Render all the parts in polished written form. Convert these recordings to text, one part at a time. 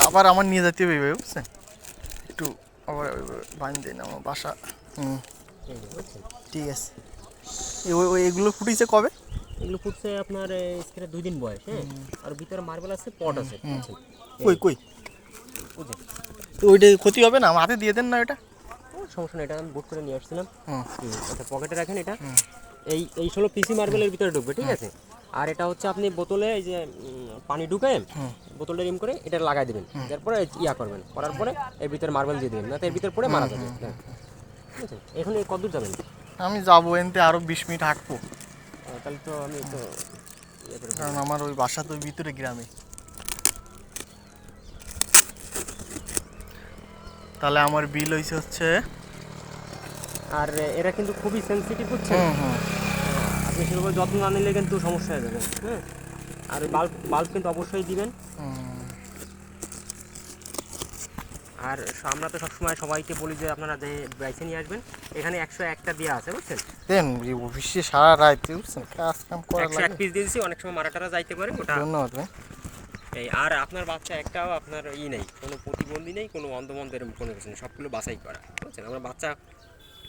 আবার আমার নিয়ে যেতে হবে এইভাবে, বুঝছেন? একটু আবার বাঁধ দেন আমার বাসা। ঠিক আছে। এগুলো ফুটিছে কবে? এগুলো ফুটছে আপনার স্কেলে 2 দিন বয়স। হ্যাঁ, আর ভিতরে মার্বেল আছে, পট আছে, বুঝছেন? কই কই বুঝছেন? তো ওইটা ক্ষতি হবে না? আমার হাতে দিয়ে দেন না এটা। সমস্যা নেই, এটা আমি বুট করে নিয়ে আসছিলাম। হুম এটা পকেটে রাখেন। এটা এই 16 পিসি মার্বেলের ভিতরে ঢুকবে, ঠিক আছে? আর এটা হচ্ছে আপনি বোতলে এই যে পানি ঢুকায় বোতলটা রিম করে এটা লাগাই দেবেন, তারপরে ইয়া করবেন, করার পরে এর ভিতরে মার্বেল দিয়ে দেবেন, না তো এর ভিতরে পড়ে মারা যাবে। হ্যাঁ, বুঝছেন? এখন এই কতদূর যাবেন? আমি যাবো এনতে আরো 20 মিনিট হাঁটবো, তাহলে তো আমি তো ইয়ে করে কারণ আমার ওই বাসা তো ভিতরে গ্রামে। তাহলে আমার বিল হয়েছে হচ্ছে। আর এরা কিন্তু খুবই সেনসিটিভ, বুঝছেন? আপনি সেভাবে যত্ন না নিলে কিন্তু সমস্যা হয়ে যাবে। হ্যাঁ, আর বাল্ব বাল্ব কিন্তু অবশ্যই দিবেন। আর আমরা তো সবসময় সবাইকে বলি যে আপনারা যে বাইসে নিয়ে আসবেন, এখানে 101টা দেওয়া আছে, বুঝছেন? দেন অফিসে সারা রাত, বুঝছেন, কাজ কাম করা 101 লাগে। পিস দিয়ে দিচ্ছি, অনেক সময় মারাটারা যাইতে পারে ওটা। ধন্যবাদ ভাই। এই আর আপনার বাচ্চা একটাও আপনার নেই, কোনো প্রতিবন্ধী নেই, কোনো অন্ধবন্ধ এরকম কোনো কিছু নেই, সবগুলো বাছাই করা, বুঝছেন? আমরা বাচ্চা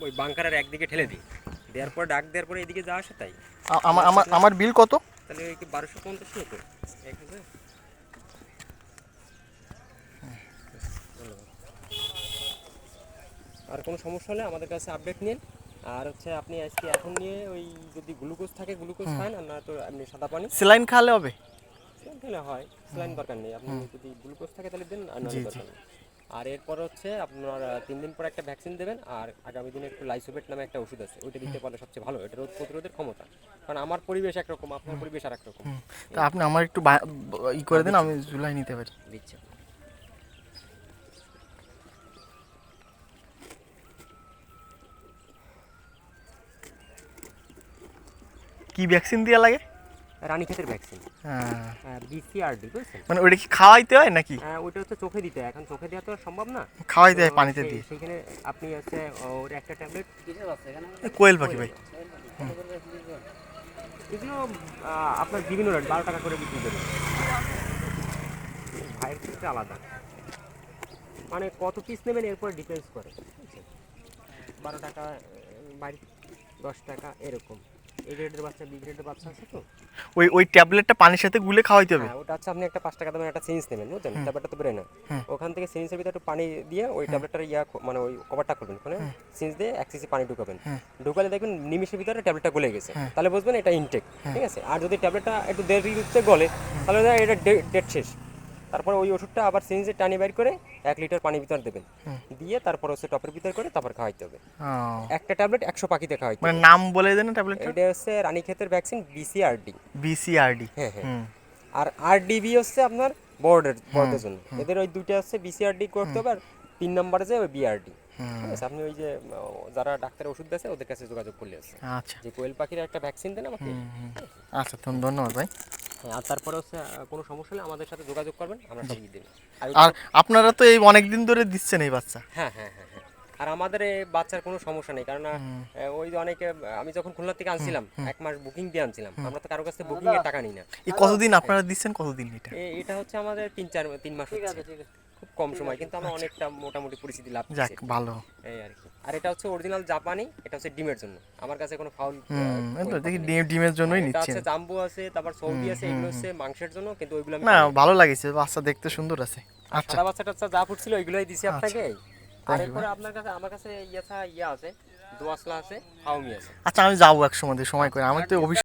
ওই বাংকারের একদিকে ঠেলে দিই, দেওয়ার পর ডাক দেওয়ার পরে এইদিকে যা আসে তাই। আমার আমার আমার বিল কত? তাহলে ওই কি 1250 মতো? 1000। আর কোনো সমস্যা হলে আমাদের কাছে আপডেট নিন। আর হচ্ছে আপনি আজকে এখন নিয়ে ওই যদি গ্লুকোজ থাকে গ্লুকোজ খান, আর না তো আপনি সাদা পানি। স্যালাইন খাওয়ালে হবে? সেখানে হয়, স্যালাইন দরকার নেই, আপনি যদি গ্লুকোজ থাকে তাহলে দেন, আর না জি জি। দরকার নেই। আর এরপর হচ্ছে আপনার 3 দিন পর একটা ভ্যাকসিন দেবেন, আর আগামী দিনে একটু লাইসোবেট নামে একটা ওষুধ আছে, ওইটা দিতে পারলে সবচেয়ে ভালো, এটা রোগ প্রতিরোধের ক্ষমতা। কারণ আমার পরিবেশ একরকম, আপনার পরিবেশ আর একরকম। তা আপনি আমার একটু ই করে দেন, আমি জুলাই নিতে পারি। দিচ্ছে। কি ভ্যাকসিন দেওয়া লাগে? রানীক্ষেতের ভ্যাকসিন, হ্যাঁ, বিসিআরডি, বুঝছেন? মানে ওইটা কি খাওয়াইতে হয় নাকি? ওইটা হচ্ছে চোখে দিতে হয়, এখন চোখে দেওয়া তো আর সম্ভব না। খাওয়াইতে তো হয় পানিতে দিয়ে? সেইখানে আপনি হচ্ছে ওর একটা ট্যাবলেট। কোয়েল পাখি ভাই। এগুলো আপনার বিভিন্ন রেট, 12 টাকা করে বিক্রি দেবে। ভাইয়ের ক্ষেত্রে আলাদা, মানে কত পিস নেবেন এরপর ডিপেন্ডস করে, বুঝছেন? 12 টাকা, বাইরে 10 টাকা এরকম। এই গ্রেডের বাচ্চা, বি গ্রেডের বাচ্চা আছে তো। ওই ট্যাবলেটটা পানির সাথে গুলে খাওয়াইতে হবে? হ্যাঁ, ওটা হচ্ছে আপনি একটা 5 টাকা দামের একটা সিরিঞ্জ নেবেন, বুঝছেন? ট্যাবলেটটা তো বেরোয় না, ওখান থেকে সিরিঞ্জের ভিতরে একটু পানি দিয়ে ওই ট্যাবলেটটার মানে ওই কভারটা করবেন, ওখানে সিরিঞ্জ দিয়ে 1 সিসি পানি ঢুকাবেন। ঢুকালে দেখবেন নিমিষের ভিতরে ট্যাবলেটটা গলে গেছে, তাহলে বুঝবেন এটা ইনটেক, ঠিক আছে? আর যদি ট্যাবলেটটা একটু দেরিতে গলে, তাহলে এটা ডেট শেষ। তারপর ওই ওষুধটা আবার সিরিঞ্জে টানি বাইর করে 1 লিটার পানির ভিতর দেবেন, দিয়ে তারপর হচ্ছে টপের ভিতর করে তারপর খাওয়াইতে হবে। একটা ট্যাবলেট 100 পাখিতে খাওয়াইতে মানে হবে। নাম বলে দেন ট্যাবলেটটা। এটা হচ্ছে রানীক্ষেতের ভ্যাকসিন, বিসিআরডি। বিসিআরডি। হ্যাঁ হ্যাঁ। আর আরডিবি হচ্ছে আপনার বড়দের জন্য। এদের ওই দুইটা হচ্ছে বিসিআরডি করতে হবে, আর 3 নম্বরে যে ওই বিআরডি। ঠিক আছে, আপনি ওই যে যারা ডাক্তারের ওষুধ দিয়েছে ওদের কাছে যোগাযোগ করলে আছে, আচ্ছা যে কোয়েল পাখির একটা ভ্যাকসিন দেন আমাকে। আচ্ছা, ধন্যবাদ ভাই। হ্যাঁ, আর তারপরে হচ্ছে কোনো সমস্যা হলে আমাদের সাথে যোগাযোগ করবেন, আমরা সব দিয়ে দেবো। আর আপনারা তো এই অনেক দিন ধরে দিচ্ছেন এই বাচ্চা? হ্যাঁ হ্যাঁ হ্যাঁ হ্যাঁ। আর আমাদের এই বাচ্চার কোনো সমস্যা নেই, কারণ ওই যে অনেকে, আমি যখন খুলনা থেকে আনছিলাম 1 মাস বুকিং দিয়ে আনছিলাম, আমরা তো কারো কাছ থেকে বুকিং এর টাকা নিই না। এই কতদিন আপনারা দিচ্ছেন, কতদিন এটা? এটা হচ্ছে আমাদের 3 মাস হচ্ছে, খুব কম সময়, কিন্তু আমরা অনেকটা মোটামুটি পরিস্থিতি লাভ যাক করছি ভালো। এই আর কি। আর এটা হচ্ছে অরিজিনাল জাপানি, এটা হচ্ছে ডিমের জন্য, আমার কাছে কোনো ফাউল। এই তো দেখি ডিমের জন্যই এটা নিচ্ছেন। হচ্ছে জাম্বো আছে, তারপর সৌদি আছে, এগুলো হচ্ছে মাংসের জন্য, কিন্তু ওইগুলো আমি না, খাই না। ভালো লাগছে, বাচ্চা দেখতে সুন্দর আছে। আচ্ছা, সাদা বাচ্চা টাচ্চা যা ফুটছিল ওইগুলোই দিছি আপনাকে। আর এরপরে আপনার কাছে, আমার কাছে ইয়া আছে, দোয়াশলা আছে, ফাউমি আছে। আচ্ছা আমি যাবো এক সময় সময় করে, আমার তো অফিস